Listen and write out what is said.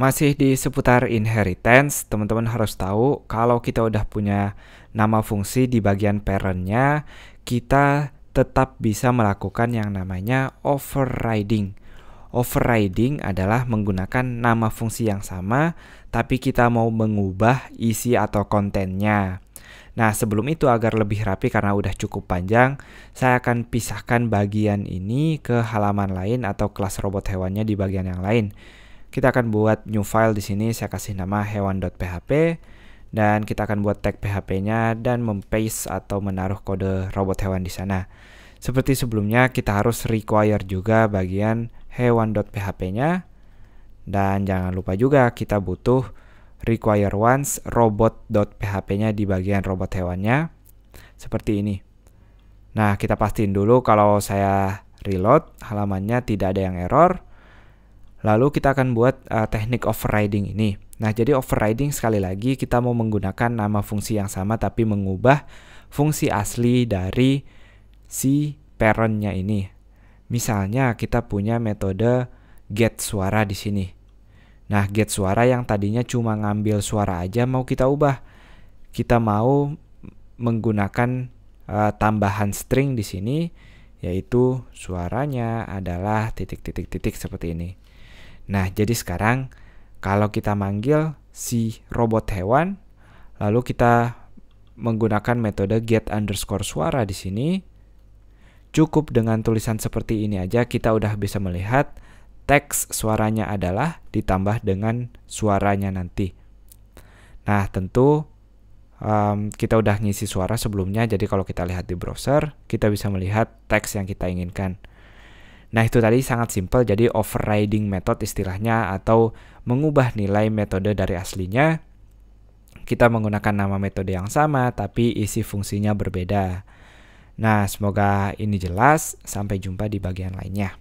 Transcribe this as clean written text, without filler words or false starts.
Masih di seputar inheritance, teman-teman harus tahu kalau kita udah punya nama fungsi di bagian parent-nya, kita tetap bisa melakukan yang namanya overriding. Overriding adalah menggunakan nama fungsi yang sama, tapi kita mau mengubah isi atau kontennya. Nah, sebelum itu agar lebih rapi karena udah cukup panjang, saya akan pisahkan bagian ini ke halaman lain atau kelas robot hewannya di bagian yang lain. Kita akan buat new file di sini, saya kasih nama hewan.php dan kita akan buat tag php-nya dan mempaste atau menaruh kode robot hewan di sana. Seperti sebelumnya, kita harus require juga bagian hewan.php-nya dan jangan lupa juga kita butuh require once robot.php-nya di bagian robot hewannya seperti ini. Nah, kita pastiin dulu kalau saya reload halamannya tidak ada yang error. Lalu kita akan buat teknik overriding ini. Nah, jadi overriding sekali lagi kita mau menggunakan nama fungsi yang sama tapi mengubah fungsi asli dari si parent-nya ini. Misalnya kita punya metode get suara di sini. Nah, get suara yang tadinya cuma ngambil suara aja mau kita ubah. Kita mau menggunakan tambahan string di sini, yaitu suaranya adalah titik-titik-titik seperti ini. Nah, jadi sekarang kalau kita manggil si robot hewan, lalu kita menggunakan metode get underscore suara di sini, cukup dengan tulisan seperti ini aja kita udah bisa melihat teks suaranya adalah ditambah dengan suaranya nanti. Nah, tentu kita udah ngisi suara sebelumnya, jadi kalau kita lihat di browser, kita bisa melihat teks yang kita inginkan. Nah, itu tadi sangat simpel, jadi overriding method istilahnya atau mengubah nilai metode dari aslinya. Kita menggunakan nama metode yang sama tapi isi fungsinya berbeda. Nah, semoga ini jelas. Sampai jumpa di bagian lainnya.